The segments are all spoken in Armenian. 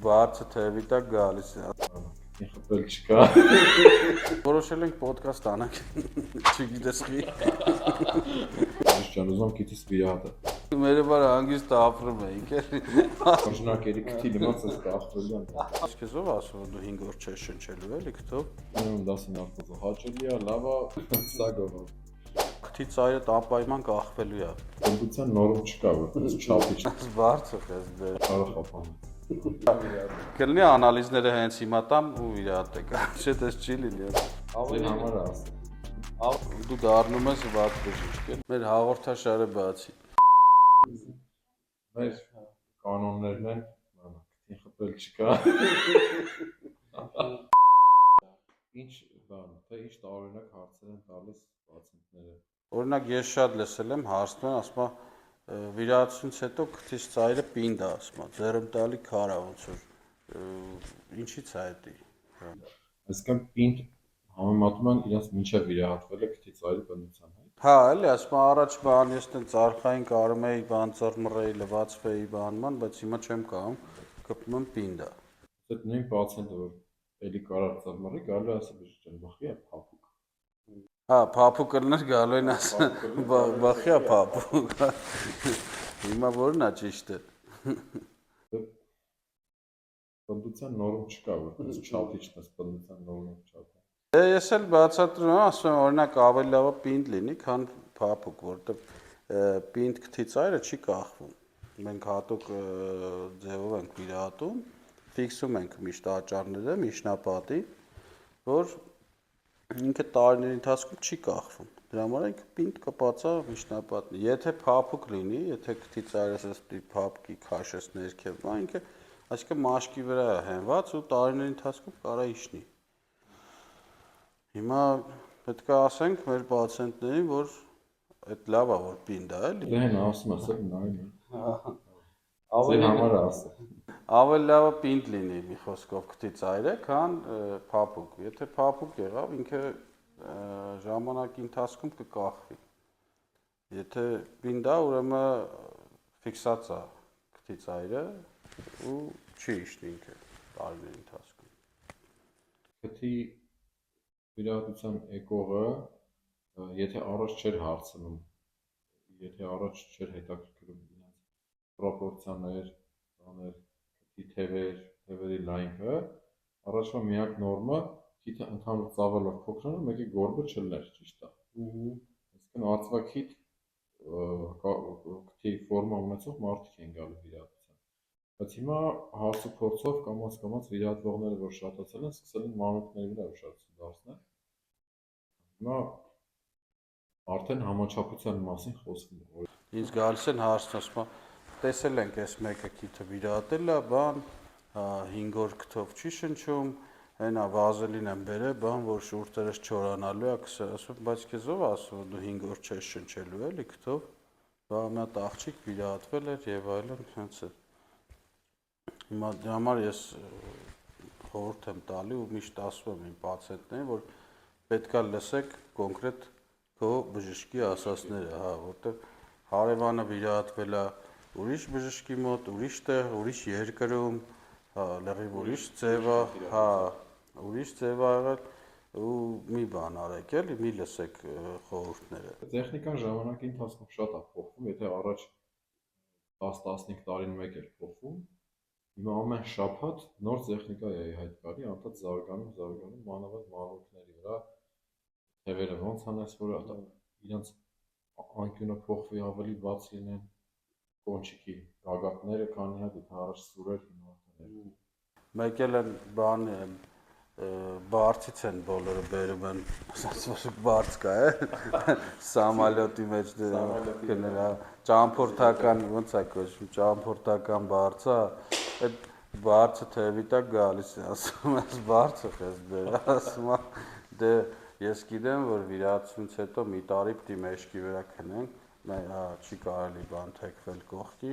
Բարձր թևի տակ գալիս է։ Խփել չկա։ Որոշել ենք ոդկաստ անենք։ Չգիտես մի։ Ջան, ուզում քիթից վիրահատը։ Մեր բար հանգիստ ապրում էինք։ Օրինակերի քթի լիմաց էս կախվելյան։ Այսքեզ ով ասում որ դու 5 օր չես շնչելու էլի քթով։ Ուրեմն 10-ին արտոզը հաճելի է, լավ է, սա գողը։ Քթի ծայրը տապայման կախվելու է։ Կոմպուտացիան նորմ չկա, որպես չափի չէ։ Բարձր էս դեր։ Կարող խափան։ Կլինի անալիզները հենց հիմա տամ ու վիրահատեք։ Չէ՞ դες չի լինի։ Ավելի համար է ասել։ Դու դառնում ես վատ բժիշկ էլ։ Մեր հաղորդաշարը բացի։ Մեր կանոններն են, քթի խփել չկա։ Ինչ բան, թե ինչ տարօրինակ հարցեր են տալիս պացիենտները։ Օրինակ ես շատ լսել եմ հարցնում, ասում է վիրահատությունից հետո քթից ծայրը պինդ է, ասում է, ձեռնտալի քար է ոնց որ ինչի՞ց է դա։ Այսինքն պինդ համեմատում են իրենց մինչև վիրահատվելը քթի ծայրի բնության հետ։ Հա, էլի, ասում է առաջ բան ես տենց արխային կարում էի, բան ծռմռեի, լվացվեի բանման, բայց հիմա չեմ կարող, կպնում եմ պինդ է։ Այդ նույն պացիենտը որ էլի կարար ծռմռի, գալու է ասել բժիշկ ջան, բախի է փափուկ։ Հա, փափուկ լներ գալու են ասել, բախի է փափուկ։ Հիմա որն է ճիշտը։ Բնության նորմ չկա, որպես չափի չպես բնության նորմ չափ։ Դե ես էլ բացատրում եմ, ասում եմ, օրինակ ավելի լավ է պինդ լինի, քան փափուկ, որովհետև պինդ քթի ծայրը չի կախվում։ Մենք հատուկ ձևով ենք վիրահատում, ֆիքսում ենք միշտ աճառները, միջնապատի, որ ինքը տարիների ընթացքում չի կախվում։ Դրա համար ինքը պինդ կպածա միջնապատն։ Եթե փափուկ լինի, եթե քթի ծայրը ասես փափկի քաշես ներքև, ինքը այսինքն մաշկի վրա է հենված ու տարիների ընթացքում կարա իջնի։ Հիմա պետք է ասենք մեր պացիենտներին, որ այդ լավ է, որ պինդ է, էլի։ Դե հեն ասում ասել նայում։ Ավելի համար է ասել։ Ավելի լավ է պինդ լինի մի խոսքով քթի ծայրը, քան փափուկ։ Եթե փափուկ եղավ, ինքը ժամանակի ընթացքում կկախվի։ Եթե պինդ է, ուրեմն ֆիքսած է քթի ծայրը ու չի իջնի ինքը տարիների ընթացքում։ Քթի վիրահատության եկողը, եթե առաջ չէր հարցնում, եթե առաջ չէր հետաքրքրում իրենց պրոպորցիաներ, բաներ, քթի թևեր, թևերի լայնքը, առաջվա միակ նորմը քիթը ընդհանուր ծավալով փոքրանա, մեկի գորբը չլներ, ճիշտ է։ Այսինքն արծվաքիթ քթի ֆորմա ունեցող մարդիկ են գալու վիրահատության։ Բայց հիմա հարց ու փորձով կամաց վիրահատվողները, որ շատացել են, սկսել են մանուկների վրա ուշադրություն դարձնել։ Հիմա արդեն համաչափության մասին խոսվում է։ Ինձ գալիս են հարցն, ասում է, տեսել ենք այս մեկը քիթը վիրահատել է, բան 5 օր քթով չի շնչում, հենա վազելին եմ բերել, բան որ շուրթերս չորանալու է, ասում, բայց քեզ ով ասում որ դու 5 օր չես շնչելու էլի քթով, բա մի հատ աղջիկ վիրահատվել էր եւ այլն, հենց է։ Հիմա դրա համար ես խորհուրդ եմ տալի ու միշտ ասում եմ իմ պացիենտներին, որ պետքա լսեք կոնկրետ քո բժշկի ասածները, հա, որտեղ հարևանը վիրահատվել է ուրիշ բժշկի մոտ, ուրիշ տեղ, ուրիշ երկրում, հա, լրիվ ուրիշ ձև է, հա, ուրիշ ձև ա եղել ու մի բան արեք էլի, մի լսեք խորհուրդները։ Տեխնիկան ժամանակի ընթացքում շատ է փոխվում, եթե առաջ 10-15 տարին մեկ էր փոխվում, հիմա ամեն շաբաթ նոր տեխնիկա է հայտ գալի, անդադ զարգանում, մանավանդ մանուկների վրա թևերը ոնց անես, որ իրենց անկյունը փոխվի, ավելի բաց լինեն, կոնչիկի գագաթները, քանի հատ եթե առաջ սուրեր, հիմա արդեն։ Մեկ էլ են բան բարձից են բոլորը բերում են, ասած որ բարձ կա է, սամալյոտի մեջ դրա ճամփորդական, ոնց է կոչվում, ճամփորդական բարձ է, այդ բարձը թևի տակ գալիս է, ասում ես բարձը ես դեր, ասում է դե ես գիտեմ, որ վիրահատությունից հետո մի տարի պիտի մեջքի վրա քնենք, չի կարելի բան թեքվել կողքի,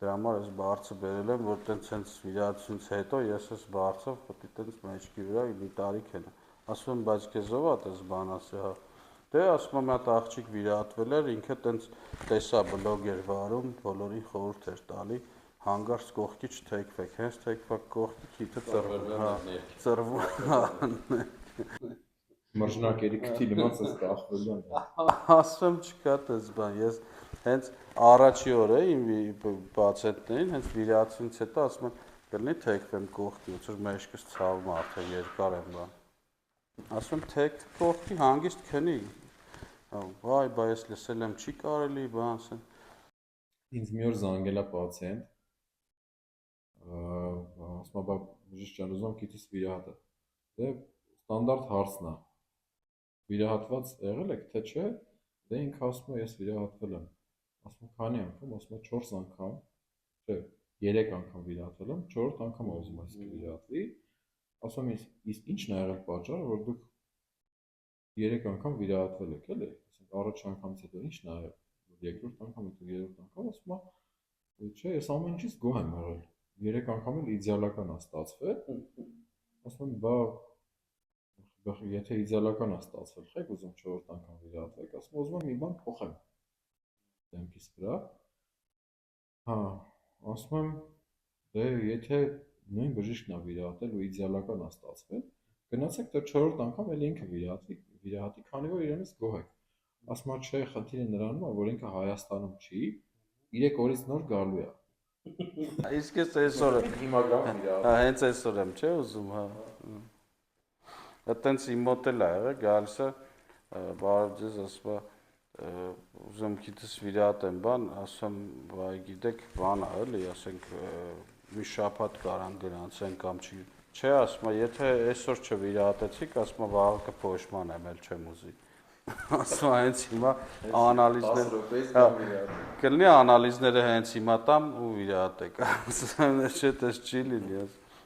դրա համար ես բարձը բերել եմ, որ տենց հենց վիրահատությունից հետո ես ես բարձով պետք է տենց մեջքի վրա մի տարի քնեմ, ասում եմ, բայց քեզ ով է տես բան ասի, հա, դե ասում եմ, մի հատ աղջիկ վիրահատվել էր, ինքը տենց տեսա բլոգ էր վարում, բոլորին խորհուրդ էր տալի, հանգարց կողքի չթեքվեք, հենց թեքվակ կողքի քիթը ծրվում, մրջնակերի քթի լիմացս կախվելյան։ Ասում չկա տես բան, ես հենց առաջի օրը իմ պացիենտներին հենց վիրացությունից հետո ասում եմ կլինի թեքվեմ կողքի, ոնց որ մեջքս ցավում արդեն երկար եմ բան։ Ասում եմ թեք կողքի հանգիստ քնի։ Վայ, բա ես լսել եմ չի կարելի բան ասեն։ Ինձ մի օր զանգել է պացիենտ, ասում է բա բժիշկ ջան ուզում քիթիս վիրահատել։ Դե ստանդարտ հարցն է։ Վիրահատված եղել եք թե չէ։ Դե ինքը ասում է ես վիրահատվել եմ։ Ասում եմ քանի անգամ, ասում է 4 անգամ, չէ, 3 անգամ վիրահատվել եմ, 4-րդ անգամ ուզում ես վիրահատվի։ Ասում եմ իսկ ի՞նչն է եղել պատճառը, որ դուք 3 անգամ վիրահատվել եք, էլի։ Ասենք առաջ անգամից հետո ի՞նչն է եղել, երկրորդ անգամ հետո երրորդ անգամ, ասում է չէ, ես ամեն ինչից գոհ եմ եղել։ 3 անգամ էլ իդեալական է ստացվել։ Ասում եմ բա եթե իդեալական է ստացվել, խեք ուզում 4-րդ անգամ վիրահատվեք, ասում ուզում եմ մի բան փոխեմ դեմքիս վրա։ Հա, ասում եմ դե եթե նույն բժիշկն է վիրահատել ու իդեալական է ստացվել, գնացեք դեռ 4-րդ անգամ էլ ինքը վիրահատի, քանի որ իրենից գոհ եք։ Ասում է չէ, խնդիրը նրանում է, որ ինքը Հայաստանում չի, 3 օրից նոր գալու է։ Իսկ ես այսօր Հիմա գամ վիրահատել։ հա հենց այսօր եմ, չէ՞ ուզում, հա։ Այդտենց իմ մոտ էլ ա եղել, գալիս է, բարև ձեզ, ասում է ուզում քիթս վիրահատեմ բան, ասում վայ գիտեք, բան ա էլի, ասենք մի շաբաթ կարան գնացեն կամ չի։ Չէ, ասում է, եթե այսօր չվիրահատեցիք, ասում է վաղը կփոշմանեմ, էլ չեմ ուզի։ Ասում է հենց հիմա անալիզներ կլինի անալիզները հենց հիմա տամ ու վիրահատեք։ Ասում եմ չէ, դες չի լինի։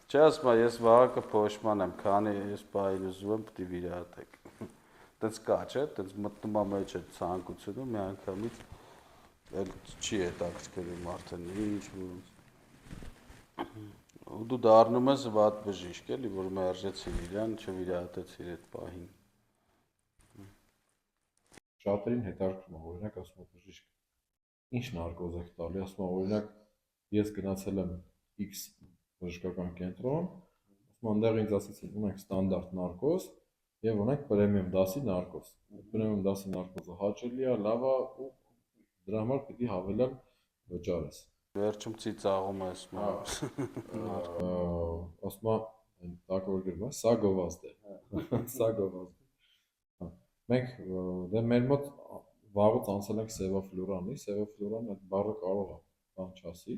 Չէ, ասում է ես վաղը կփոշմանեմ, քանի ես բայր ուզում եմ պիտի վիրահատեք։ Տենց կա, չէ, տենց մտնում է մեջ այդ ցանկությունը մի անգամից էլ չի հետաքրքրում արդեն ինչ ոնց։ Ու դու դառնում ես վատ բժիշկ էլի, որ մերժեցին իրան, չվիրահատեցիր այդ պահին։ Շատերին հետաքրքրում է, օրինակ ասում է բժիշկ ինչ նարկոզ եք տալի, ասում է օրինակ ես գնացել եմ X բժշկական կենտրոն, ասում այնտեղ ինձ ասեցին ունենք ստանդարտ նարկոզ եւ ունենք պրեմիում դասի նարկոզ։ Պրեմիում դասի նարկոզը հաճելի է, լավ է ու դրա համար պիտի հավելյալ վճարես։ Վերջում ծիծաղում ես ասում է այն տակը որ գրվում է, սա գովազդ է։ Սա գովազդ է։ Մենք դե մեր մոտ վաղուց անցել ենք Սևոֆլուրանի, Սևոֆլուրան այդ բառը կարող է բան չասի,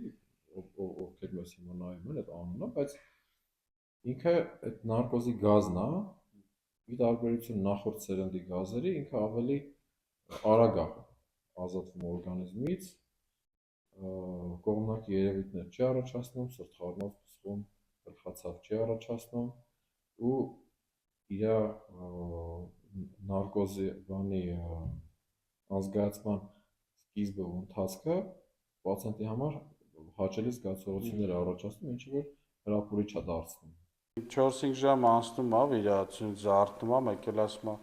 ովքեր մեզ հիմա նայում են այդ անունը, բայց ինքը այդ նարկոզի գազն է, ի տարբերություն նախորդ սերնդի գազերի, ինքը ավելի արագ է ազատվում օրգանիզմից, կողմնակի երևույթներ չի առաջացնում, սրտխառնոց փսխում, գլխացավ չի առաջացնում ու իր նարկոզի բանի անզգայացման սկիզբը ու ընթացքը պացիենտի համար հաճելի զգացողություններ է առաջացնում, ինչը որ հրապուրիչ է դարձնում։ 4-5 ժամ անցնում է վիրահատությունից զարթնում է, մեկ էլ ասում է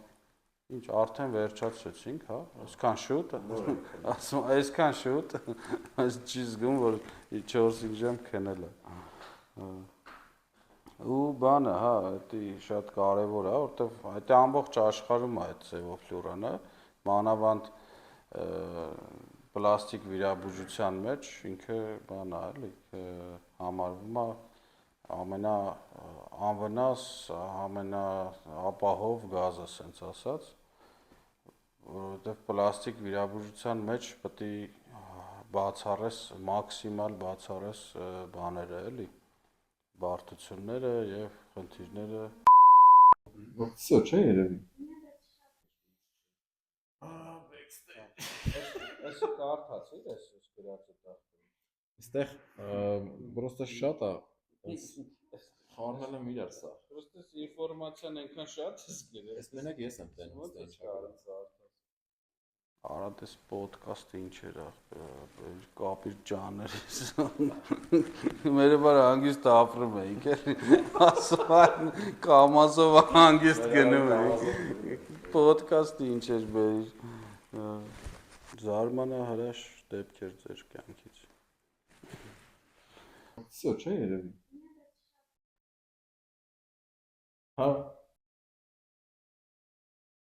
ինչ արդեն վերջացրեցինք, հա, այսքան շուտ, ասում այսքան շուտ, այս չի զգում որ 4-5 ժամ քնել է։ Ու բանը, հա, դա շատ կարևոր է, որտեվ այդ ամբողջ աշխարհում է այդ Սևոֆլուրանը, մանավանդ պլաստիկ վիրաբուժության մեջ ինքը բան է, էլի, համարվում է ամենաանվնաս, ամենաապահով գազը, ասենց ասած, որովհետև պլաստիկ վիրաբուժության մեջ պետք է բացառես, մաքսիմալ բացառես բաները, էլի, բարդությունները եւ խնդիրները։ Всё, չէ երևի։ Էսը կարդացի, էս գրածը տախտում։ Այստեղ պրոստը շատ է, խառնել եմ իրար սա։ Պրոստը ինֆորմացիան այնքան շատ է գրել։ Էս մենակ ես եմ տենում ստեյջը։ Արա դες ոդկասթը ինչ էր կապիր ջաներս։ Մերը բար հանգիստ ապրում էինք էլի։ Ասում են կամազով հանգիստ գնում էինք։ Ոդկասթը ինչ էր մեր զարմանահրաշ դեպքեր ձեր կյանքից։ Всё, չէ երևի։ Հա